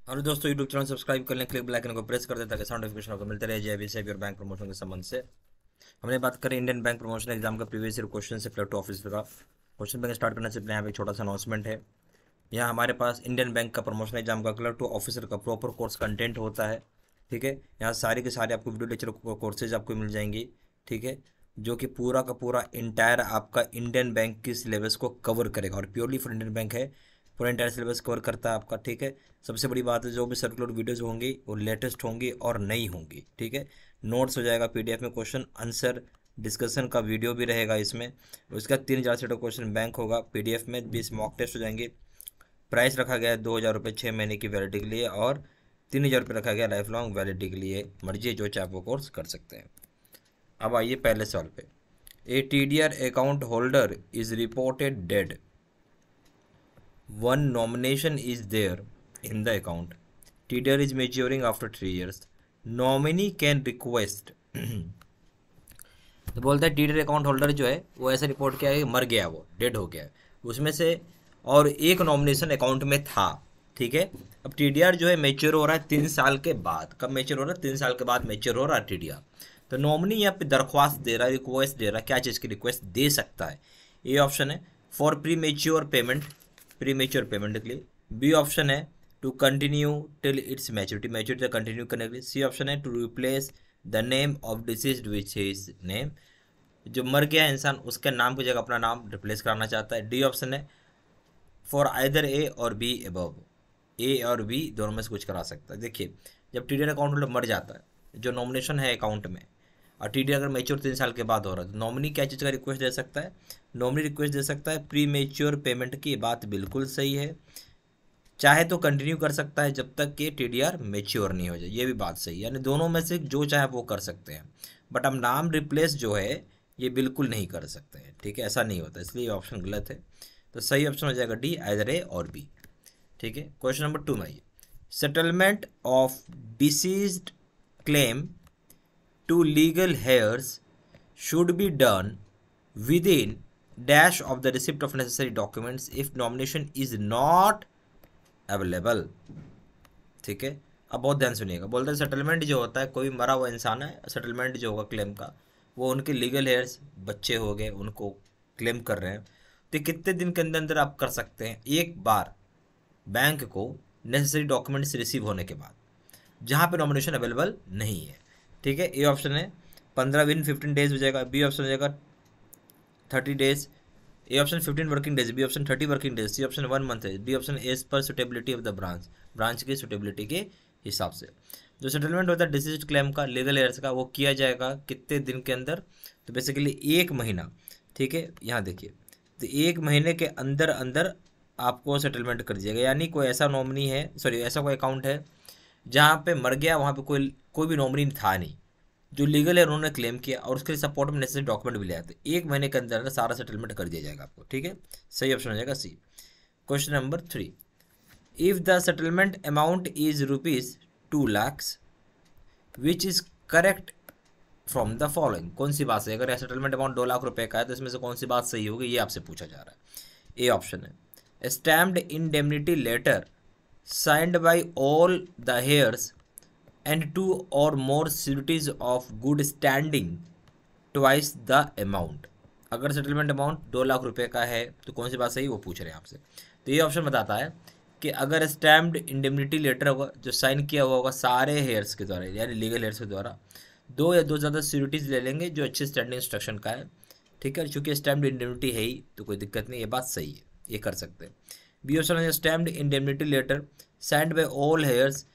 और दोस्तों YouTube channel subscribe कर लें, क्लिक बेल आइकन को प्रेस कर दें ताकि साउंड नोटिफिकेशन आपको मिलते रहे जय भी और बैंक प्रमोशन के संबंध से। हमने बात करें इंडियन बैंक प्रमोशन एग्जाम का प्रीवियस ईयर क्वेश्चन से क्लर्क टू ऑफिसर का। क्वेश्चन बैंक स्टार्ट करने से पहले यहाँ पे एक छोटा सा अनाउंसमेंट है। यहाँ हमारे पास इंडियन बैंक का प्रमोशन एग्जाम का क्लर्क टू ऑफिसर का प्रॉपर कोर्स कंटेंट होता है। ठीक है, यहाँ सारे के सारे आपको वीडियो लेक्चर कोर्सेज आपको मिल जाएंगी। ठीक है, जो कि पूरा का पूरा इंटायर आपका इंडियन बैंक की सिलेबस को कवर करेगा और प्योरली फॉर इंडियन बैंक है, पूरा इंटायर सिलेबस कवर करता है आपका। ठीक है, सबसे बड़ी बात है जो भी सर्कुलर वीडियोज़ होंगी वो लेटेस्ट होंगी और नई होंगी। ठीक है, नोट्स हो जाएगा पीडीएफ में, क्वेश्चन आंसर डिस्कशन का वीडियो भी रहेगा इसमें। उसका 3000 सेट ऑफ क्वेश्चन बैंक होगा पीडीएफ में, 20 मॉक टेस्ट हो जाएंगे। प्राइस रखा गया है 2000 रुपये 6 महीने की वैलिडिटी के लिए और 3000 रुपये रखा गया लाइफ लॉन्ग वैलिडिटी के लिए। मर्जी जो चाहे वो कोर्स कर सकते हैं। अब आइए पहले सवाल पे। A TDR account holder is reported dead, one nomination is there in the account, TDR is maturing after 3 years, nominee can request. तो बोलता है टीडीआर अकाउंट होल्डर जो है वो ऐसा रिपोर्ट किया है कि मर गया, वो डेड हो गया है उसमें से, और एक नॉमिनेशन अकाउंट में था। ठीक है, अब टीडीआर जो है मेच्योर हो रहा है 3 साल के बाद। कब मेच्योर हो रहा है? 3 साल के बाद मेच्योर हो रहा है टीडीआर। तो नॉमिनी यहाँ पे दरख्वास्त दे रहा है, रिक्वेस्ट दे रहा है। क्या चीज़ की रिक्वेस्ट दे सकता है? ए ऑप्शन है for premature payment, premature payment के लिए। बी ऑप्शन है to continue till its maturity, maturity continue करने के लिए। सी ऑप्शन है to replace the name of deceased which is name, जो मर गया है इंसान उसके नाम की जगह अपना नाम रिप्लेस कराना चाहता है। डी ऑप्शन है फॉर आइदर ए और बी अबव, ए और बी दोनों में से कुछ करा सकता है। देखिए, जब टीडीआर अकाउंट होल्डर मर जाता है, जो नॉमिनेशन है अकाउंट में, और टीडीआर अगर मेच्योर 3 साल के बाद हो रहा है, तो नॉमिनी क्या चीज़ का रिक्वेस्ट दे सकता है? नॉमिनी रिक्वेस्ट दे सकता है प्री मेच्योर पेमेंट की। बात बिल्कुल सही है। चाहे तो कंटिन्यू कर सकता है जब तक कि टीडीआर मेच्योर नहीं हो जाए, ये भी बात सही है। यानी दोनों में से जो चाहे वो कर सकते हैं, बट हम नाम रिप्लेस जो है ये बिल्कुल नहीं कर सकते हैं। ठीक है, ऐसा नहीं होता, इसलिए ये ऑप्शन गलत है। तो सही ऑप्शन हो जाएगा डी, आइदर ए और बी। ठीक है, क्वेश्चन नंबर 2 में आइए। Settlement of deceased claim to legal heirs should be done within dash of the receipt of necessary documents if nomination is not available. ठीक है, अब बहुत ध्यान सुनिएगा। बोलते हैं सेटलमेंट जो होता है, कोई मरा हुआ इंसान है, सेटलमेंट जो होगा क्लेम का, वो उनके लीगल हेयर्स बच्चे हो गए उनको क्लेम कर रहे हैं, तो कितने दिन के अंदर अंदर आप कर सकते हैं? एक बार बैंक को नेसेसरी डॉक्यूमेंट्स रिसीव होने के बाद, जहाँ पे नॉमिनेशन अवेलेबल नहीं है। ठीक है, ए ऑप्शन है 15 दिन 15 डेज हो जाएगा। बी ऑप्शन हो जाएगा 30 days. A option 15 working days, B option 30 working days, C option 1 month है, D option as per suitability of the branch, branch की सुटेबिलिटी के हिसाब से। जो सेटलमेंट होता है डिसीज क्लेम का, लीगल एयर्स का, वो किया जाएगा कितने दिन के अंदर? तो बेसिकली 1 महीना। ठीक है, यहाँ देखिए, तो 1 महीने के अंदर अंदर आपको सेटलमेंट कर दिया जाएगा। यानी कोई ऐसा नॉमिनी है, सॉरी ऐसा कोई अकाउंट है जहाँ पे मर गया, वहाँ पे कोई भी नॉमिनी था नहीं, जो लीगल है उन्होंने क्लेम किया और उसके लिए सपोर्ट में नेसेसरी डॉक्यूमेंट भी ले आते, 1 महीने के अंदर सारा सेटलमेंट कर दिया जाएगा आपको। ठीक है, सही ऑप्शन हो जाएगा C. Question number 3, if the settlement amount is ₹2 lakh which is correct from the following. कौन सी बात सही? अगर सेटलमेंट अमाउंट 2 लाख रुपए का है तो इसमें से कौन सी बात सही होगी, ये आपसे पूछा जा रहा है। ए ऑप्शन है stamped indemnity letter signed by all the heirs and 2 or more sureties of good standing twice the amount। अगर सेटलमेंट अमाउंट 2 लाख रुपए का है तो कौन सी बात सही, वो पूछ रहे हैं आपसे। तो ये ऑप्शन बताता है कि अगर स्टैम्प्ड इंडेमनिटी लेटर होगा जो साइन किया हुआ होगा सारे हेयर्स के द्वारा, यानी लीगल हेयर्स के द्वारा, 2 या 2 ज़्यादा सिक्योरिटीज़ ले लेंगे जो अच्छे स्टैंडिंग इंस्ट्रक्शन का है। ठीक है, चूंकि स्टैम्प्ड इंडेमनिटी है ही तो कोई दिक्कत नहीं, ये बात सही है, ये कर सकते हैं। बी ऑप्शन है stamped indemnity letter signed by all heirs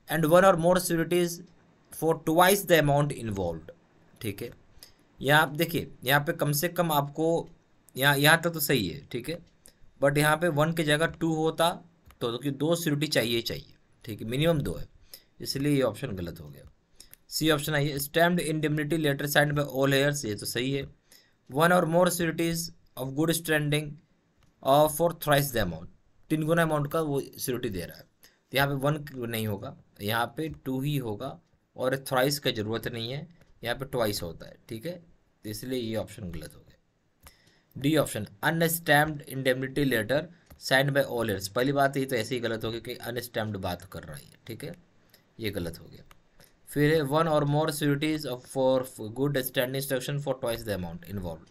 and 1 और more securities for twice the amount involve. ठीक है, यहाँ आप देखिए, यहाँ पे कम से कम आपको यहाँ तक तो सही है। ठीक है, बट यहाँ पे 1 की जगह 2 होता तो 2 सिक्योरिटी चाहिए चाहिए। ठीक है, मिनिमम 2 है, इसलिए ये ऑप्शन गलत हो गया। सी ऑप्शन है stamped indemnity letter signed by all heirs, ये तो सही है। 1 और more securities of good standing और फॉर थ्राइस द अमाउंट, 3 गुना अमाउंट का वो सिक्योरिटी दे रहा है। तो यहाँ पे 1 नहीं होगा, यहाँ पे 2 ही होगा, और थ्राइस का ज़रूरत नहीं है, यहाँ पे ट्वाइस होता है। ठीक है, तो इसलिए ये ऑप्शन गलत हो गया। D option unstamped indemnity letter signed by all heirs, पहली बात ये तो ऐसे ही गलत हो गया कि अनस्टैम्प्ड बात कर रहा है, ठीक है, ये गलत हो गया। फिर है वन और more securities for good standing instruction for twice the amount involve,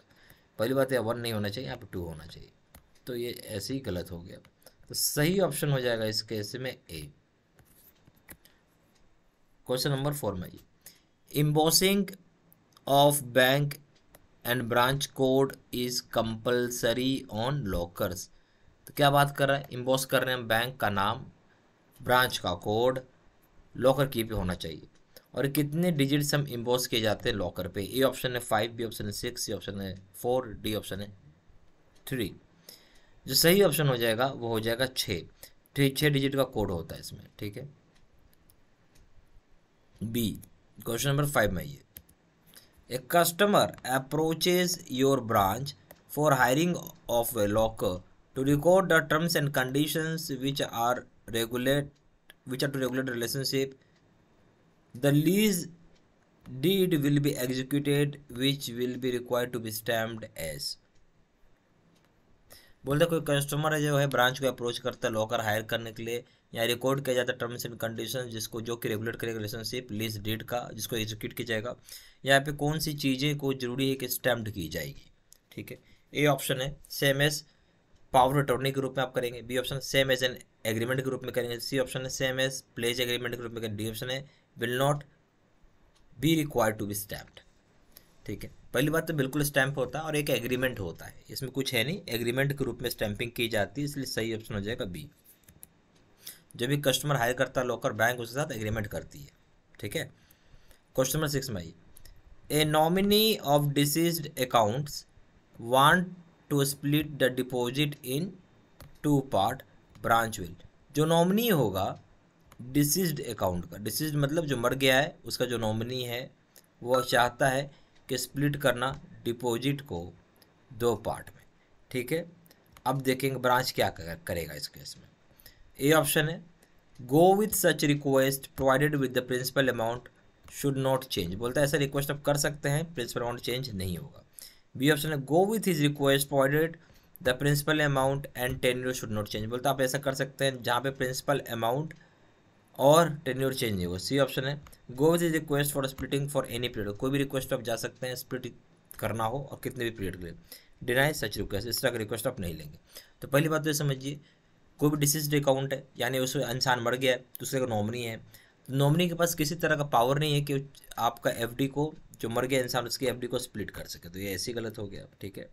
पहली बात है 1 नहीं होना चाहिए, यहाँ पे 2 होना चाहिए, तो ये ऐसे ही गलत हो गया। तो सही ऑप्शन हो जाएगा इस केस में ए। क्वेश्चन नंबर 4 में embossing of bank and branch code is compulsory on lockers, तो क्या बात कर रहा है, इम्बॉस कर रहे हैं बैंक का नाम, ब्रांच का कोड, लॉकर की पे होना चाहिए, और कितने डिजिट्स हम इम्बॉस किए जाते हैं लॉकर पे, ए ऑप्शन है 5, बी ऑप्शन है 6, सी ऑप्शन है 4, डी ऑप्शन है 3। जो सही ऑप्शन हो जाएगा वो हो जाएगा 6, 6 डिजिट का कोड होता है इसमें, ठीक है। बी क्वेश्चन नंबर 5 में ये A customer approaches your branch for hiring of a locker to record the terms and conditions which are to regulate the relationship. The lease deed will be executed, which will be required to be stamped as. बोलते कोई customer है जो है branch को approach करता है locker higher करने के लिए, या रिकॉर्ड किया जाता है टर्म्स एंड कंडीशन जिसको जो कि रेगुलेट करेगा रिलेशनशिप, लीज डीड का जिसको एग्जीक्यूट किया जाएगा, यहाँ पे कौन सी चीज़ें को जरूरी है कि स्टैम्प्ड की जाएगी, ठीक है। ए ऑप्शन है सेम एज पावर अटॉर्नी के रूप में आप करेंगे, B option same as an agreement के रूप में करेंगे, सी ऑप्शन है सेम एज प्लेज एग्रीमेंट के रूप में करेंगे, डी ऑप्शन है will not be required to be stamped, ठीक है। पहली बात तो बिल्कुल स्टैम्प होता है और एक एग्रीमेंट होता है, इसमें कुछ है नहीं, एग्रीमेंट के रूप में स्टैंपिंग की जाती है, इसलिए सही ऑप्शन हो जाएगा बी। जब भी कस्टमर हायर करता है लॉकर, बैंक उसके साथ एग्रीमेंट करती है, ठीक है। क्वेश्चन नंबर 6 में आइए, a nominee of deceased accounts want to split the deposit in 2 part branch will, जो नॉमिनी होगा डिसीज्ड अकाउंट का, डिसीज्ड मतलब जो मर गया है उसका जो नॉमिनी है वो चाहता है कि स्प्लिट करना डिपॉजिट को 2 पार्ट में, ठीक है। अब देखेंगे ब्रांच क्या करेगा इस केस में। ए ऑप्शन है go with such request provided with the principal amount should not change, बोलता है ऐसा रिक्वेस्ट आप कर सकते हैं, प्रिंसिपल अमाउंट चेंज नहीं होगा। बी ऑप्शन है go with his request provided the principal amount and tenure should not change, बोलता है आप ऐसा कर सकते हैं जहाँ पे प्रिंसिपल अमाउंट और टेन्योर चेंज नहीं होगा। सी ऑप्शन है go with request for splitting for any period, कोई भी रिक्वेस्ट आप जा सकते हैं स्प्लिट करना हो और कितने भी पीरियड के लिए, डिनाई सच रिक्वेस्ट, इस तरह का रिक्वेस्ट आप नहीं लेंगे। तो पहली बात तो ये समझिए कोई भी डिसीज्ड अकाउंट है यानी उस इंसान मर गया है, दूसरे का नॉमिनी है, नॉमिनी के पास किसी तरह का पावर नहीं है कि आपका एफडी को, जो मर गया इंसान उसकी एफडी को स्प्लिट कर सके, तो ये ऐसे ही गलत हो गया, ठीक है।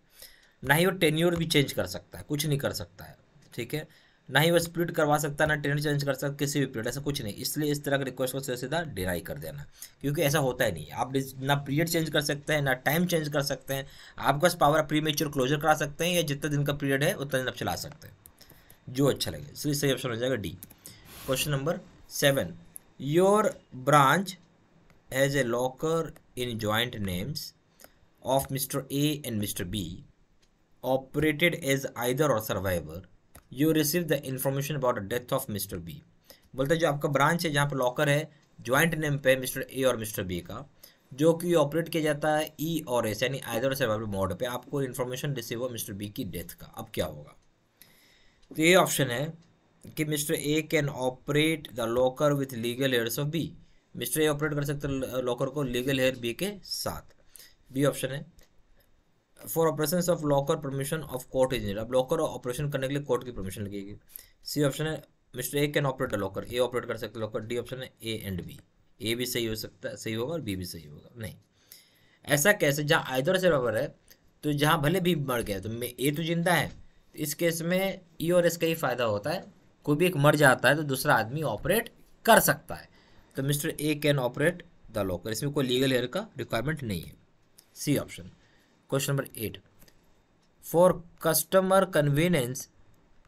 ना ही वो टेन्योर भी चेंज कर सकता है, कुछ नहीं कर सकता है, ठीक है, ना ही वो स्प्लिट करवा सकता है, ना टेन्योर चेंज कर सकता किसी भी पीरियड, ऐसा कुछ नहीं, इसलिए इस तरह का रिक्वेस्ट को सीधा डिनाई कर देना, क्योंकि ऐसा होता ही नहीं। आप ना पीरियड चेंज कर सकते हैं ना टाइम चेंज कर सकते हैं, आपके पास पावर प्री मेच्योर क्लोजर करा सकते हैं या जितना दिन का पीरियड है उतना दिन आप चला सकते हैं, जो अच्छा लगे, इसलिए सही ऑप्शन हो जाएगा D. Question number 7, your branch has a locker in joint names of mister A and mister B operated as either or survivor, you receive the information about the death of mister B, बोलते हैं जो आपका branch है जहाँ पर locker है joint name पे mister A और मिस्टर बी का, जो कि ऑपरेट किया जाता है ई और एस यानी आइदर और सर्वाइवर मोड पे, आपको इन्फॉर्मेशन रिसीव हो मिस्टर बी की डेथ का, अब क्या होगा। तो ये ऑप्शन है कि mister A can operate the locker with legal heirs of B, mister A operate कर सकते हैं लॉकर को लीगल हेयर बी के साथ। बी ऑप्शन है for operation of locker permission of court engineer, अब लॉकर ऑपरेशन करने के लिए कोर्ट की परमिशन लगेगी। सी ऑप्शन है mister A can operate the locker, A operate कर सकते लॉकर। डी ऑप्शन है ए एंड बी, ए भी सही हो सकता है, सही होगा और बी भी सही होगा, नहीं ऐसा कैसे, जहाँ आइदर से बराबर है तो जहाँ भले भी मर गया तो ए तो जिंदा है, तो इस केस में ई और एस का ही फायदा होता है, कोई भी एक मर जाता है तो दूसरा आदमी ऑपरेट कर सकता है, तो mister A can operate the locker, इसमें कोई लीगल हेयर का रिक्वायरमेंट नहीं है, C option. Question number 8, for customer convenience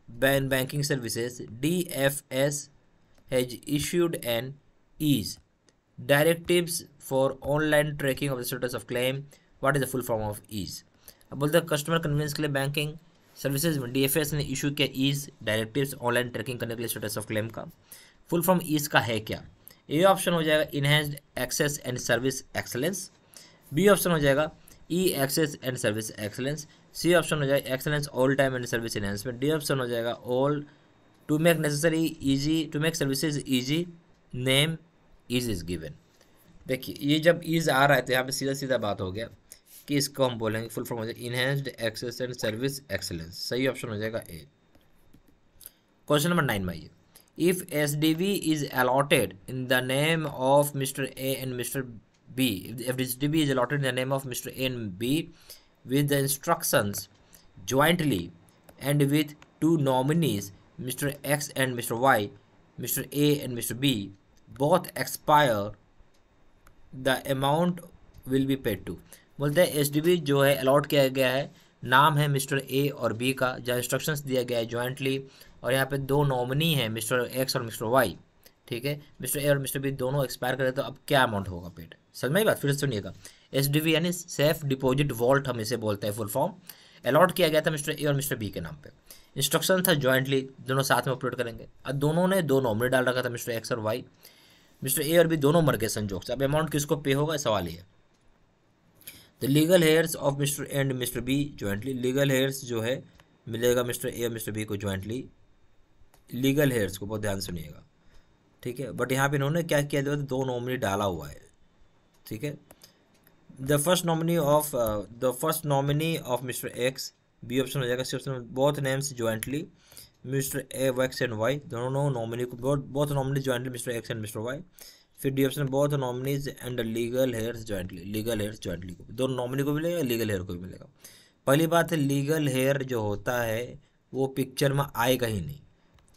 banking services DFS has issued an EASE directives for online tracking of the status of claim, what is the full form of EASE. अब बोलते हैं customer convenience के लिए banking services में DFS ने issue किया EASE directives online tracking करने के लिए स्टेटस ऑफ क्लेम का, फुल फॉर्म ईज का है क्या। ए ऑप्शन हो जाएगा enhanced access and service excellence, B option हो जाएगा E access and service excellence, C option हो जाएगा excellence all time and service enhancement. D option हो जाएगा all to make necessary easy to make services easy name is is given. देखिए ये जब ease आ रहा है तो यहाँ पे सीधा सीधा बात हो गया कि इसको हम बोलेंगे फुल फॉर्म हो जाएगा enhanced access and service excellence. सही ऑप्शन हो जाएगा ए। क्वेश्चन नंबर 9 में आइए। If SDV is allotted in the name of mister A and mister B, if SDV is allotted in the name of Mr. A and B with the instructions jointly and with two nominees Mr. X and Mr. Y, Mr. A and Mr. B both expire, the amount will be paid to। बोलते हैं SDV जो है allot किया गया है, नाम है mister A और बी का, जहाँ इंस्ट्रक्शंस दिया गया है जॉइंटली, और यहाँ पे दो नॉमिनी हैं मिस्टर एक्स और मिस्टर वाई। ठीक है, मिस्टर ए और मिस्टर बी दोनों एक्सपायर करे तो अब क्या अमाउंट होगा पेड। समझ में बात, फिर से सुनिएगा। SDV यानी सेफ डिपॉजिट वॉल्ट हम इसे बोलते हैं फुल फॉर्म। अलॉट किया गया था मिस्टर ए और मिस्टर बी के नाम पे, इंस्ट्रक्शन था जॉइंटली दोनों साथ में ऑपरेट करेंगे। अब दोनों ने दो नॉमिनी डाल रखा था मिस्टर एक्स और वाई, मिस्टर ए और बी दोनों मर गए संजोग से। अब अमाउंट किसको पे होगा सवाल ये। The legal heirs of mister and mister B jointly, legal heirs जो है मिलेगा मिस्टर ए और मिस्टर बी को जॉइंटली। लीगल हेयर्स को बहुत ध्यान सुनिएगा, ठीक है। बट यहाँ पे इन्होंने क्या किया, दो नॉमिनी डाला हुआ है, ठीक है। The first nominee of mister X, B option हो जाएगा। C option both names jointly mister A X and Y, दोनों नॉमिनी को both nominee jointly mister X and mister Y. फिर D option both nominees and legal heirs jointly, legal heirs jointly को दोनों nominee को मिलेगा, legal hair को भी मिलेगा। पहली बात है लीगल हेयर जो होता है वो पिक्चर में आएगा ही नहीं,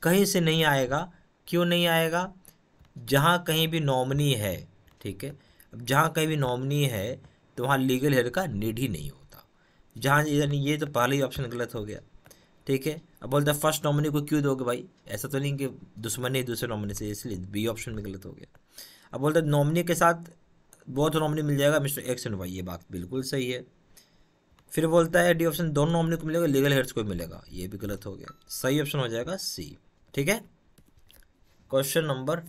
कहीं से नहीं आएगा। क्यों नहीं आएगा, जहाँ कहीं भी नॉमिनी है, ठीक है। अब जहाँ कहीं भी नॉमिनी है तो वहाँ लीगल हेयर का नीड ही नहीं होता। जहाँ यानी ये तो पहले ही ऑप्शन गलत हो गया, ठीक है। अब बोलते हैं फर्स्ट नॉमिनी को क्यों दोगे भाई, ऐसा तो नहीं कि दुश्मनी दूसरे नॉमिनी से, इसलिए बी ऑप्शन में गलत हो गया। अब बोलते हैं नॉमिनी के साथ बहुत नॉमिनी मिल जाएगा मिस्टर एक्स एंड वाई, ये बात बिल्कुल सही है। फिर बोलता है डी ऑप्शन दोनों नॉमिनी को मिलेगा, लीगल हेयर्स को मिलेगा, ये भी गलत हो गया। सही ऑप्शन हो जाएगा सी, ठीक है। क्वेश्चन नंबर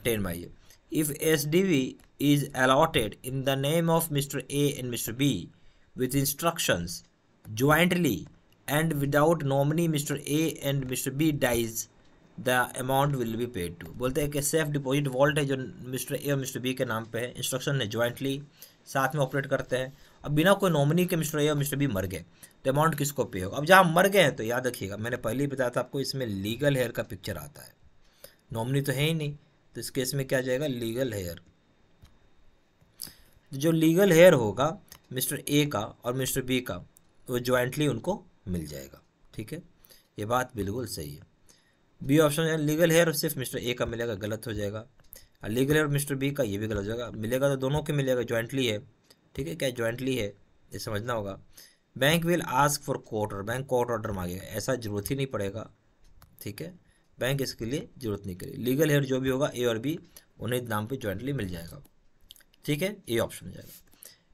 10 में आइए। If SDV is allotted in the name of mister A and mister B with instructions jointly and without nominee mister A and mister B dies, the amount will be paid to. बोलते हैं कि safe deposit vault है जो mister A और mister B के नाम पे है, इंस्ट्रक्शन है ज्वाइंटली साथ में ऑपरेट करते हैं। अब बिना कोई नॉमिनी के मिस्टर ए और मिस्टर बी मर गए तो अमाउंट किसको पे होगा। अब जहाँ मर गए हैं तो याद रखिएगा, मैंने पहले ही बताया था आपको, इसमें लीगल हेयर का पिक्चर आता है, नॉमिनी तो है ही नहीं, तो इस केस में क्या जाएगा लीगल हेयर। जो लीगल हेयर होगा मिस्टर ए का और मिस्टर बी का वो ज्वाइंटली उनको मिल जाएगा, ठीक है। ये बात बिल्कुल सही है। बी ऑप्शन है लीगल हेयर सिर्फ मिस्टर ए का मिलेगा, गलत हो जाएगा। और लीगल हेयर मिस्टर बी का ये भी गलत हो जाएगा, मिलेगा तो दोनों के मिलेगा, ज्वाइंटली है, ठीक है। क्या ज्वाइंटली है ये समझना होगा। Bank will ask for court order, bank court order मांगेगा, ऐसा जरूरत ही नहीं पड़ेगा, ठीक है। बैंक इसके लिए जरूरत नहीं करेगी। लीगल हेयर जो भी होगा ए और बी उन्हीं नाम पे ज्वाइंटली मिल जाएगा, ठीक है। ए ऑप्शन हो जाएगा।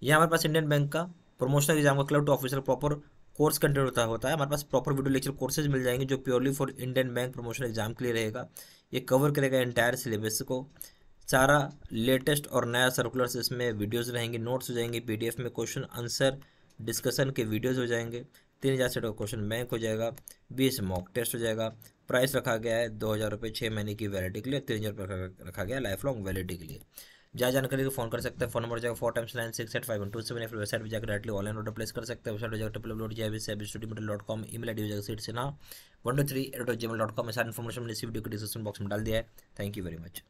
यह हमारे पास इंडियन बैंक का प्रोमोशनल एग्जाम का clerk to officer proper course content होता है। हमारे पास प्रॉपर वीडियो लेक्चर कोर्सेज मिल जाएंगे जो purely for Indian bank promotion exam के लिए रहेगा। ये कवर करेगा एंटायर सिलेबस को, सारा लेटेस्ट और नया सर्कुलर्स इसमें वीडियोस रहेंगे, नोट्स हो जाएंगे PDF में, क्वेश्चन आंसर डिस्कशन के वीडियोस हो जाएंगे, 3000 सेट का क्वेश्चन बैंक हो जाएगा, 20 मॉक टेस्ट हो जाएगा। प्राइस रखा गया है 2000 रुपये 6 महीने की वैलिडिटी के लिए, 3000 रुपये रखा गया है लाइफ लॉन्ग वैलिडिटी के लिए। जहाँ जानकारी को फोन कर सकते हैं, फोन नंबर जाएगा 4x9685127, या फिर वेबसाइट पर जाकर डायरेक्टली ऑनलाइन ऑर्डर प्लेस कर सकते हैं। वेबसाइट हो जाएगा www.jibstudymaterial.com, email ID हो जाएगा seatsena123@gmail.com। सारी इन्फॉर्मेशन मैंने इसी वीडियो के डिस्क्रिप्शन बॉक्स में डाल दिया है। Thank you very much.